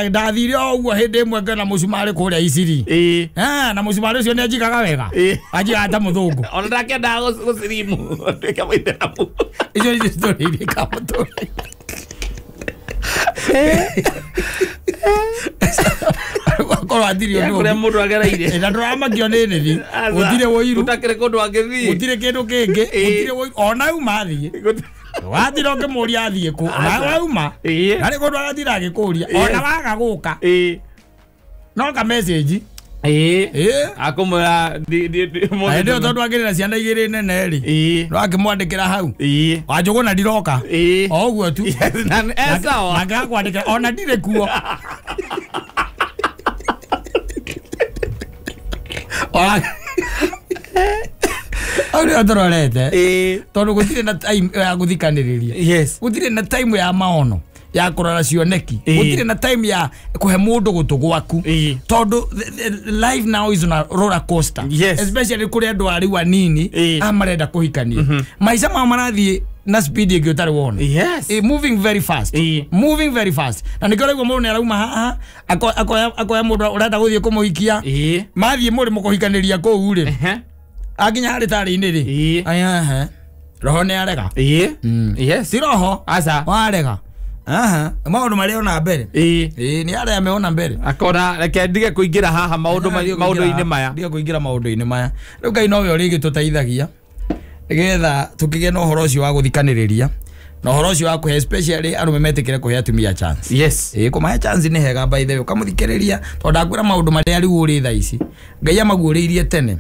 ndathire uguo hende imwe ngena musumari kuria Isiri na musumari ucio ne njikaga wega ajiga ta muthungu ona ndakenda gucirimu ndika maitheramu icio ni story ile kamutura wakora athirio ndu kuria mundu agereire na drama kionene thi utire woiru utakire kundu angithi utire kindu kingi utire woiru ona uma thi wathira ngimuria athie ku na wauma ari kundu agathira agikuria ona waga guka no ka message akumura ndio tondu agirira ciana igiri nene ri no akimwandikira hau wanjugu na ndiroka o guo tu sawa nagakwandikira ona ndire kuo Aure atororete tondu gutire na time ya guthikaniriria gutire na time ya maono ya kurara cioneki gutire na time ya kuhe mundu gutu gwaku tondu life now is on a roller coaster especially kuri andu ari wanini amarenda kuhikania maisha ma marathie na speed igi utari wona moving very fast na nikore go mundu arauma haha akoya mundu urenda guthie kumuhikia mathie muri mukuhikaniria ko uri aginya hari tari-ini ri aya roho ni arega si roho asa warega maundu maria ona mbere ni aria ameona mbere akona reke ndige kuingira haha maundu-ini maya ndige kuingira maundu-ini maya riu Ngai nowe uri gituteithagia nigetha tukige no horo ucio wa guthikaniriria no horo ucio wa kuhe especially arume metikire kuhe atumia chance kumahe chance ni hega by the way ukamuthikiriria tondu akwira maundu maria riu uri tha ici Ngai amaguuriirie tene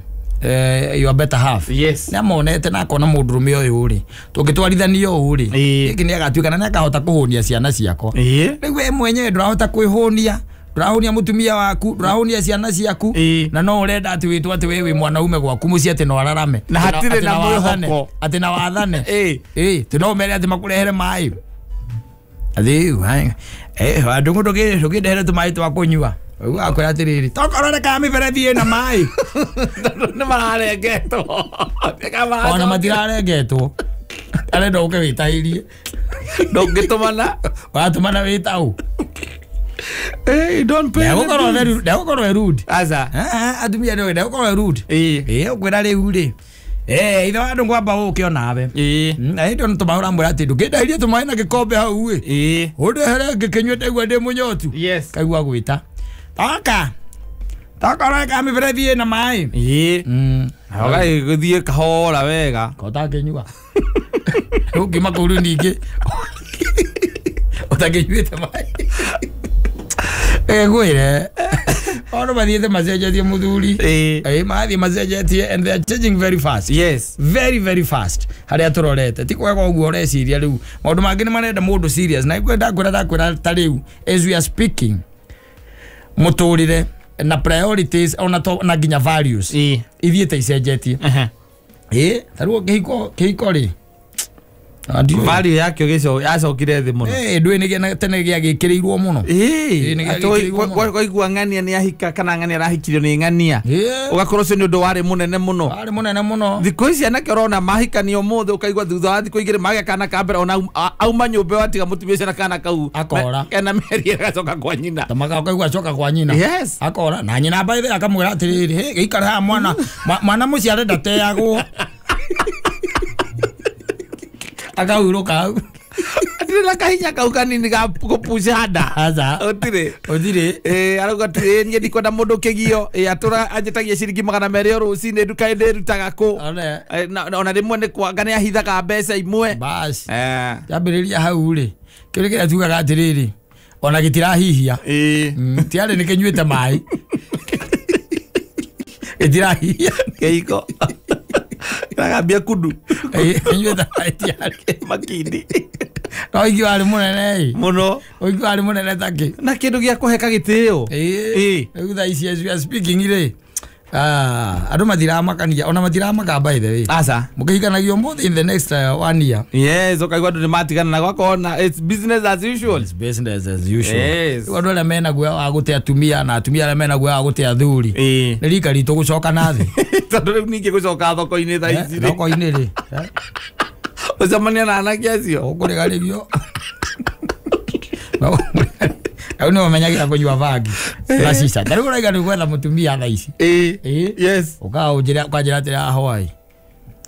your better half na monete na kona mundurume uyu ri tungitwarithanio uyu ri iki ni agatuika na akahota kuhunia ciana ciako riu we mwenyewe ndurahota kwihunia ndurahunia mutumia waku ndurahunia ciana ciaku na no urenda ati witwa ati wewe mwanaume gwaku muci ati no ararame na hatire na mwihoko ati na wathane tino mere ati makurehere mai athi andu ndugidehere tumai twa kunyua akwira atiriri tokorore ka miberethi ina mai ni mararengetwo ona matirarengetwo arenda uke witahirie ndungitumana watumana witau don't pay ndagũkorwo rude asa atumia ndagũkorwo rude ukwira riu ri ithe wa andu ngwamba uke onawe ndio ntumahura mwira ati ndukindairie tumai na gikombe hau undehere ngikinywe ndaigua ndi munyotu kaigua gwita tokorore ka miberethi ina mai ogai guthie kahora wega kotakinyua ukima kuru ningi utakinyuite mai gwire ono bathiete macenjetie muthuri mathie macenjetie and they are changing very fast very fast haria turorete ti kwega uguo ureciria riu maundu mangi ni marenda mundu serious na kwenda ta riu as we are speaking muturire na priorities na nginya values ithiete icenjetie taruo kihiko ri value yake gico yacokire thi muno ndwi ni tene gia gikirirwo muno kwa igua ng'ania ni ahika kana ng'ania arahikirio ni ng'ania ugakorwo cio ni undu wari munene muno thiku ici anake urona mahikanio muthe ukaigua thutha wa thiku igiri mage kana ka mbere ona auma nyumbe watiga mutumia ucio na kana kau akora ena meri agacoka kwa nyina tamaka ukaigua acoka kwa nyina akora na nyina baithe akamwira atiriri giikara ha mwana muci arenda teagwo akauruka au atira kahinya kau kanini ga kupusha nda aza otire arauga tire nie ndikwenda mundu kigio atura anjetagia ciringi 200 rucini nduka ndirutaga ku ona rimwe ni kwanga ni ahithaga mbeca imwe bas yambiriria hau ri kiri kira tugaga atiriri ona gitirahihia tiare ni kinyuite mai gitirahihia keiko Kagambia kudu nyueta mai tiare makindi Oigi wali munene muno oigi wali munene taki na kindu gia kuheka gitio tha ici as we are speaking ire andu matiramakania ona matiramaka by the way asa mukikanagio both in the next 1 year yes okaigwa ndu matigana na gwakona it's business as usual yes wandu ala mena gwa wa gutea atumia na atumia ala mena gwa wa gutea thuri ni rika ritu gucoka nathi tondu riu ningi gucoka thoko-ini tha ici thoko-ini ri ucamania na anake acio ukurigarigio au no menyagira kunywa bangi na sisa tari uraiga ni gwetha mutumia tha ici yes ukaunjira kwanjira atira Hawaii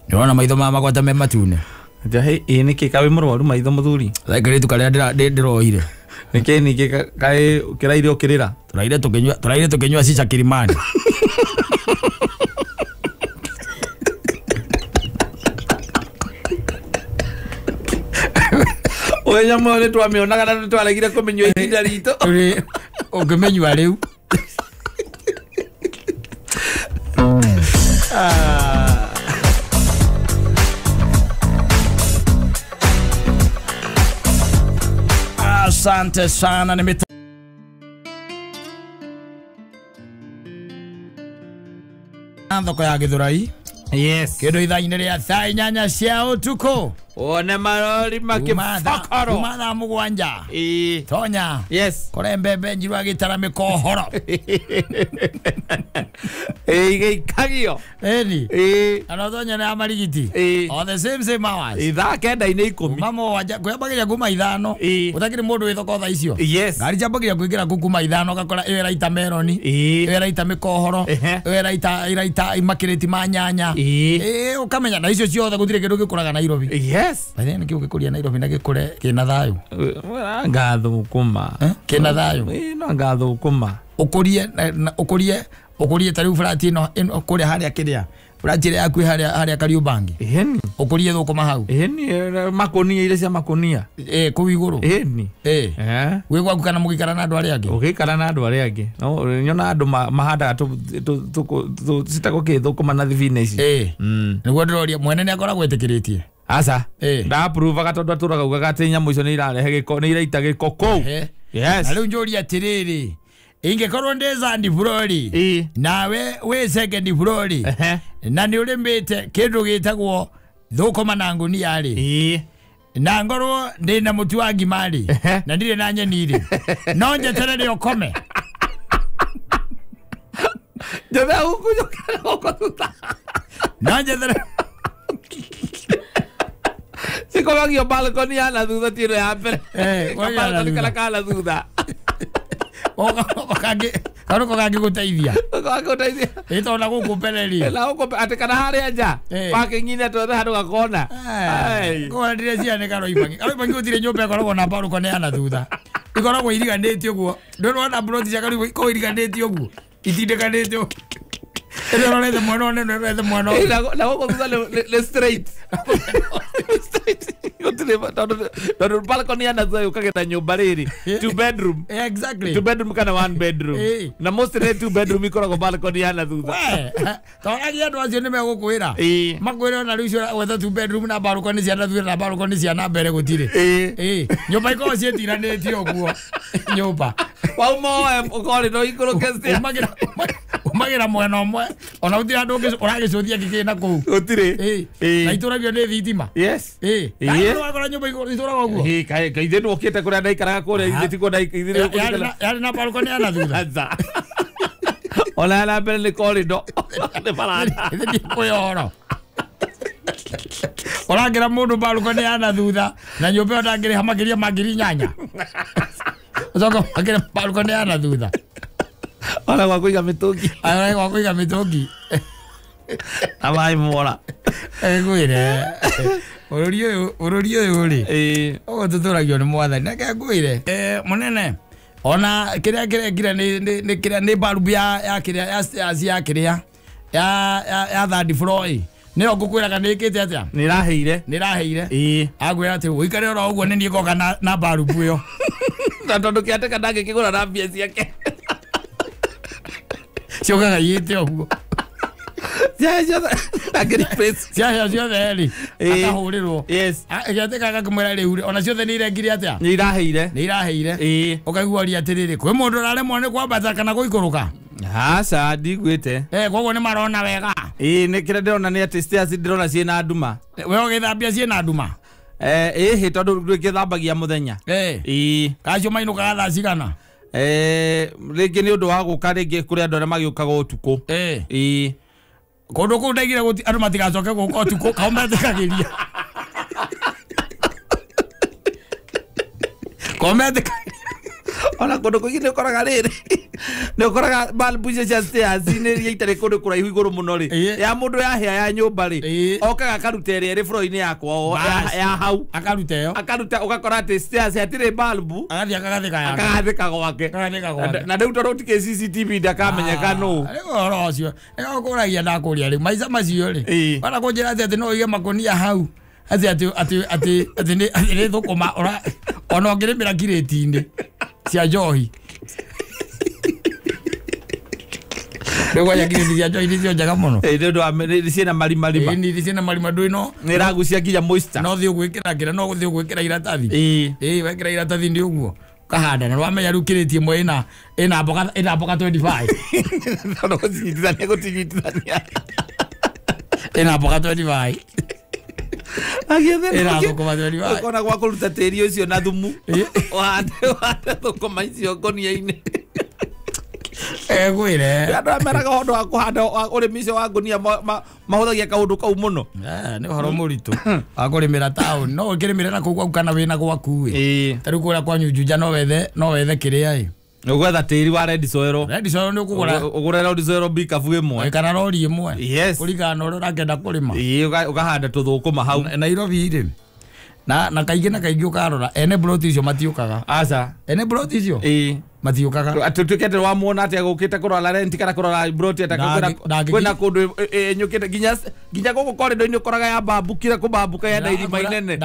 ndona maitho ma magwata me matune jahe niki kawe murwaru maitho muthuri thaikiria tukaria ndiroire niki niki kae ukiraire ukirira turaire tukinywa sisa Kilimani oya mwone twamionaga na twaregire kumenywa ihinda rito ungimenywa riu asante sana thoko ya Githurai yes kindu ithaa-ini ria thaa 8 cia utuku one marori makifakoro mathaa 7 tonya yes kore mbembe njiru agitara mikohoro geikagio eni ano tonya na marigiti on the same hours ithaa kenda-ini 10 mamo wanja kwambagiria kuma ithano utakiri mundu withoko thaa icio yes ngari chambagiria kuingira kuma ithano gakora iyo iraita meroni iyo iraita mikohoro iyo iraita imakiriti ma nyanya ukamenya na icio ciothe gutire kindu gikuraga Nairobi yes bathene nikio gikuria Nairobi na gikure kina thayu ngatho kuma kina thayu no ngatho kuma ukurie tariu frati ino kuria haria kiria frati ya kwi haria Kariubangi eheni ukurie thukuma hau eheni makonia ile cia makonia ku iguru eheni we gwaku kana mugikara na andu aria angi ugikara na andu aria angi no nyona andu mahanda tu sitako thukuma na thivina ici niguo ndiroria mwene ni akoragwo etikiritie asa nda approve gatondu aturaga ugaga ati nyamu icio ni irarehe giko ni iraita giko kou yes na riu njuri atiriri ingekorwo ndeza ndi burori nawe we second burori na ni urimite kindu gitagwo thukuma na ngunia ri na ngorwo ndina mutu wa ngimari na ndire na nyeni ri no njeterere ukome Deve ukujuka no njeterere Siko magio balcony ana thutha tiro ya mbere balcony kala kala thutha Karuko kage guteithia. Guteithia. Ito na gukupereri. La uko atekana haria nja. Parking ine to handu gakona. Ko ndire cia ne karo ibangi. Karo ibangi utire nyumba koragwo na baruko ne ana thutha. Ikoragwo iriganĩtio guo. Ndoro na broti cia karo ko iriganĩtio guo. Itindekanĩtio. Ero le de mono ne le mono. La uko thutha le straight. Straight. Ndoro balcony ana thutha ukageta nyumba riri. 2 bedroom. Exactly. 2 bedroom kana 1 bedroom. Na most le 2 bedroom ikoragwo balcony ana thutha. Toragia andu acio ni megukwira. Makwira na riu wetha 2 bedroom na balcony cia na thutha na balcony cia na mbere gutire. Nyumba iko cietiranĩtio guo. Nyumba. Wau moe ukori no ikuru keste. Umagira mwena umwe ona utira andu uragicuthia kigina kuu. Utire. Na ituragio ni thitima. Yes. Ndio wakora nyumba ituragwo guo. Kaithe ndu okite kuria ndaikaraga kuria ithe tiko ndaikithire yari na balcony ana thutha. Ona na mbere ni corridor. Ni baranda. Ithe ndi kuyoro. Orangira mundu balcony ana thutha na nyumba ndangire hamagiria magiri nyanya. Zoko agira balcony ana thutha. Ona kwa kuiga mitungi. Ara kwa kuiga mitungi. Abai mora. Ngwire. Ururi uyu ri. Ogo tuturagio ni mwathani nake ngwire. Munene. Ona kiria ngira ni kiria ni balbu ya kiria ya kiria. Ya third floor. Ni ngukwiraga nikite atia? Niraheire. Agwira ati uikare oro uguo ni ngoka na balbu yo. Tondu kiateka ndangikigura na mbia ciake. Siokaga yite oguo. Agri press. Cia ciothe ri. Akahurirwo. Yes. Agateka akamwira riu. Ona ciothe ni irengire atia? Ni iraheire. Ni iraheire. Ukaiguaria atiriri. Kwi mundu araremwo ni kwambata kana guikuruka. Hasa ndigwite. Koguo ni marona wega. Ni kire ndirona ni ati stairs ndirona ciina nduma. We ugithambia ciina nduma. Tondu ngithambagia muthenya. Kacio mainukaga thaa cigana? Ringi ni undu wa guka ringi kuri andu aria magiukaga utuku. Kundu kuu ndaigire guti andu matigacoke guka utuku kaumetikagiria. Ona kundu kuingi ni ukoraga riri ni ukoraga balbu cia stairs ni iria itari kundu kuraihu iguru muno ri ya mundu yahia ya nyumba ri okaga akaruta iri iri floor-ini yakwa ya hau akaruta ugakora ati stairs atire balbu akagathika gwake na ndu tondu tike CCTV ndakamenyeka no ro cio egakuragia ndakuria ri maica macio ri bana kunjira ati no ige makonia hau ati ni thukuma ona ngirimira kireti-ini cia njohi Rego ya kireti cia njohi nicio njega muno ndu wa ciina marima ni ciina marima ndu ino ni ragucia nginya moisture no thi ugwikira ngira no guthi ugwikira iratathi wekira iratathi ndi uguo kahanda na wamenya riu kireti imwe ina mboga 25 tondu gutinyitithania ina mboga 25 Kona gwa kuruta tiri ucio na thumu wande thukuma icio ngonia-ini gwire andu ameraga hondu wa kuhanda urimi ucio wa ngonia mahuthagia kaundu kau muno ni horo muritu akurimira tauni no ukirimire na kugwa kana wina gwaku tariu kuria kwanyu Juja no wethe kiria ugwetha tiri wa red soil ni ukugura red soil bikabu imwe kana rori imwe kurigana na uria urangenda kurima ukahanda tuthukuma hau Nairobi ri na kaingi ukarora ene plot icio matiukaga aca ene plot icio matiukaga tutukete wa muona ati agukite kurora rent kana kurora plot kwina kundu nyukite ginya guku corridor-ini ukoraga ya bambukire kubambuka ya irima inene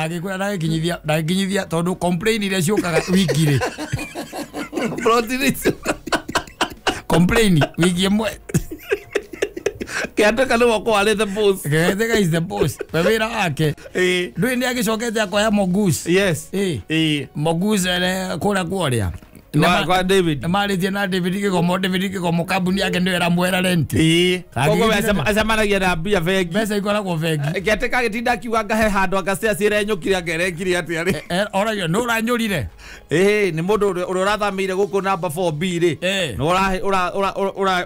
ndagikinyithia tondu complain iria ciukaga wiki ri complain wiki imwe kiateka ni wako wale the boss kiateka is the boss wewira wake ndu ni agicokete akoya Mogus Mogus ele kura kuoria kwa David maritie na David Kigomo kambuni yake ndio era mwera rent kogo acamanagia na mbia vengi mbeca ikoragwo vengi kiateka gitinda kiuga ngahe handu akastea cire nyukire agerekire ati ari orayo no uranyurire ni mundu uria urathamire guku namba 4B ri no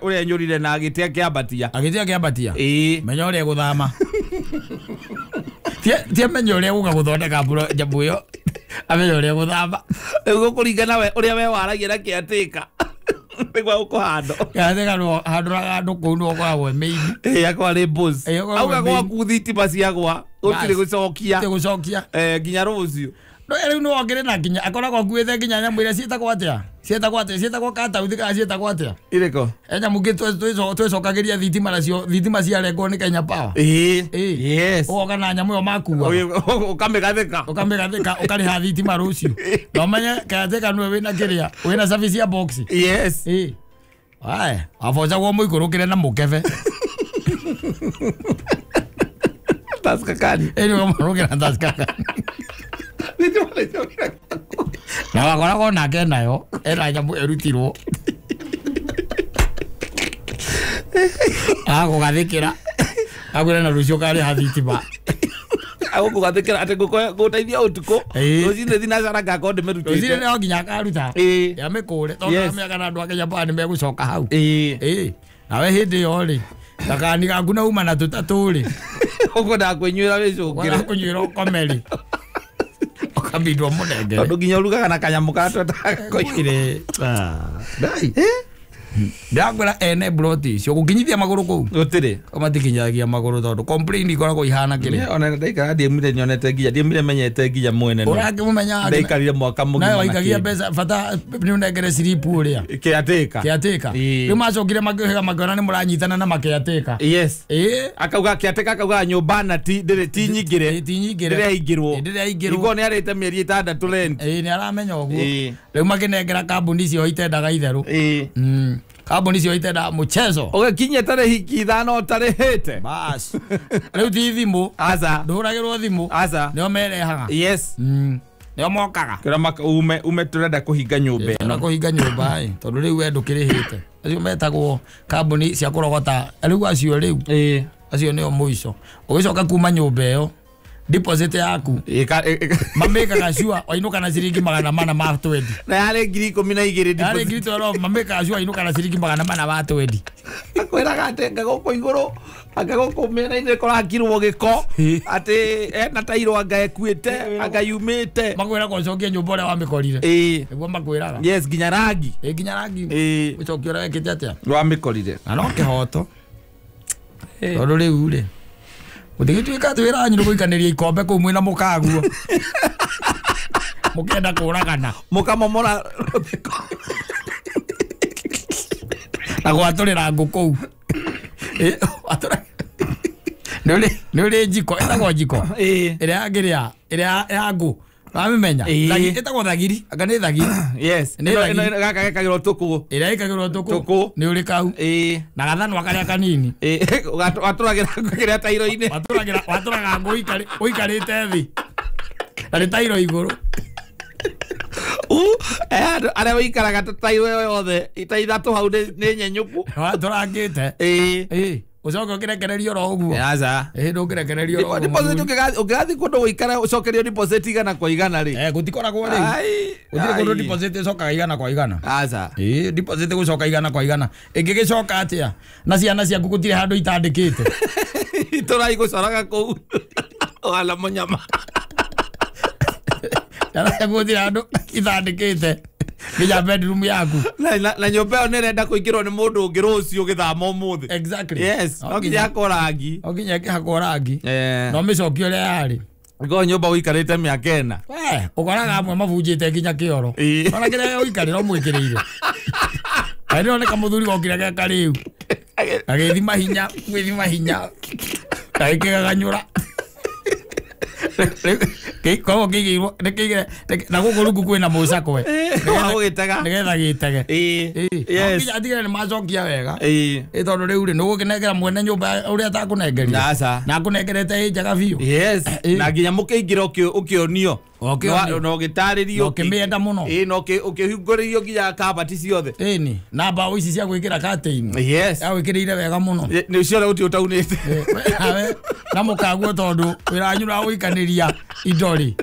uranyurire na agitia kiambatia menya uria guthama tie menya uria guka guthondeka jambu yo amenya uria guthama ugo kuringana we uria we waragia na kiatika nigwa ukuhando kiatika no handuraga andu kuu no koragwo meini akwa ri boss auga kwa kuthitima ciagwa utire gucokia nginya rucio no eri no ogere na nginya akoragwo nguithe nginya nyamu iria cietagwo atia kata uthika cietagwo atia iriko nyamu twicokagiria thitima ciarengwo ni Kenya Power yes oga na nyamu yo makuwa ukamigathika ukariha thitima rucio no menye katheka no wina kiria wina service ya box yes aya afoja gwo muikurukire na mukebe taskakani eri wo murukire na taskakani na wakoragwo nake nayo era nyamu erutirwo agugathikira agwira na rucio kari hathitima agugathikira ati guteithia utuku rucine thinacara ngakonde merutite rucine no nginya akaruta ya mikure tondu miaka andu ake Japan megucoka hau nawe hindi yo ri takani gaku na uma na tutatu ri ukwenda kwinyuira wicukire kunyuira ukomeri ukabidwa munenge tondu nginya urugaga na kanyamu koire dai ndagwira ene broti cio gukinyithia maguru kuu gutire matikinyagia maguru tondu complain ikoragwo ihana kiri ona ndaikara ndiemire nyonete nginya ndiemire menyete nginya mwene no urangimumenya ndaikarire mwaka mugima na waikagia mbeca bata ni unengere slip uria kiateka riu macokire makihiga makiona ni muranyitana na makiateka yes akauga kiateka akauga nyumba na ti nyingire ndiraingirwo igo ni arite mieri 6 rent ni aramenya uguo riu makinengera kambuni cio itendaga itheru kambuni cio itenda muchezo ugakinya tare hiki thano tare hete bas riu ti thimu aza nduragirwo thimu aza nio merehaga yes nio mokaga kira ume turenda kuhinga nyumba ino kuhinga nyumba tondu riu we ndukirihite acio metagwo kambuni cia kurogota riu acio riu acio nio muico ugicoka kuma nyumba iyo deposit yaku mameka gashua wainuka na ciringi 400 ma 20 na yale ngiri 12 deposit yale ngiri 12 mameka gashua wainuka na ciringi 400 ma 20 akwira gatenga goko iguru agagoko mena ine kora kirwo giko ati na tairo anga ekuite anga yumite makwira ko cokia nyumba ore wa mikorire niguo makwiraga yes ginya rangi ginya rangi ucokia ore wekite atia wa mikorire na no kihoto tondu riu ri utigituika twira nyu guikaniria ikombe ku mwina mukaguo mukenda kuragana mukamomora na gwaturira nguku atura nuri jiko etagwo jiko iria yangu amemenya etagwo thagiri anga ni thagiri yes gaka kagiro tuku iria ikagiro tuku ni uri kau na gathano akaria kanini waturagira kugira tairo ine waturaga uikarite thi ari tairo iguru ara wikaraga tairo yothe itaithatu hau ni nyenyuku waturangite ucoke ukirekererio ro uguo aza ndungirekererio ro deposit ukigathi kundu wikara ucokerio deposit igana kwa igana ri gutikoragwo ri uthire kundu deposit icokaga igana kwa igana aza deposit gucoka igana kwa igana ingigicoka atia na ciana ciaku gutire handu itandikite iturai gucoraga kuu wala munyama ciana ciaku gutire handu itandikite nginya bedroom yaku na nyumba yo nerenda kuingirwo ni mundu ungi rucio githama umuthi exactly yes okinya korangi no micokio ria yari ngo nyumba uikarite miaka ena ukoraga amwe mabunjite nginya kioro ona kire uikarira umwikirire ari ne kamuthuri gokira geka riu agithima hinya agikiganyura Kiko kigirwo na gukuruku kwina mucakwe nigetha gitege yes atigire ni macokia wega tondu riu ri nugukinegera mwene nyumba uria atakunengeria na kunengerete njaga biu yes na nginya mukiingira ukionio no gitaririo ukimienda muno no ukihinguririo nginya kabati ciothe ni na mbao ici cia gwikira kateini yes awikirire wega muno ni cio uti utaunite awe na mukaguo tondu wiranyura gwikaniria indori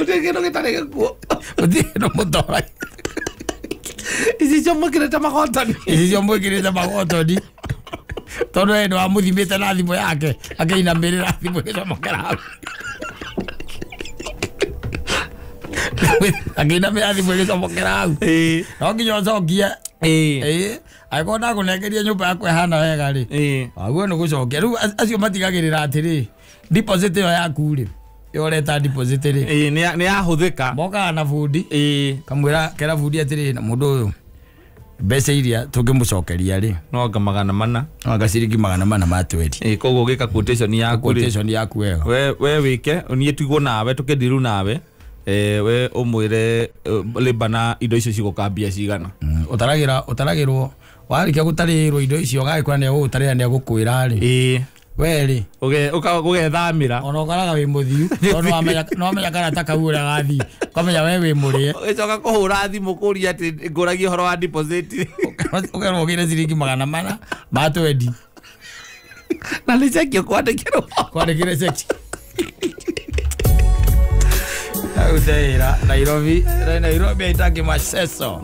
utigiro gitarege kuo utigiro mutora ici cio mwikirite magotoni tondu endo amuthimite na thimu yake akinamirira thimu igicomokera akinamirira thimu igicomokera hau no nginya ucokie agiko ndakunengeria nyumba yakwe hana wega ri aguo ni gucokia riu acio matigagirira atiri deposit yo yaku ri yoreta deposit ri ni yahuthika moka na fundi kamwira kera fundi atiri na mundu uyu mbeca iria tungimucokeria ri no nga 400 no nga ciringi 400 ma 20 koguo gika quotation yaku wega we wike unie tuigwo nawe tukendiru nawe we umwire libana indo icio cigukambia cigana utaragirwo warikia gutarirwo indo icio gagikora ni gutarira ni gukwira ri weri ugethamira ona ukaraga wi muthiu no amenya kana takauria gathi kamenya we wi murie ucoka kuhura thimu kuria ati nguragia horo wa deposit ukerwo gire ciringi 400 ma 20 na ni cheki kwandikire cheki Nairobi itaki maceso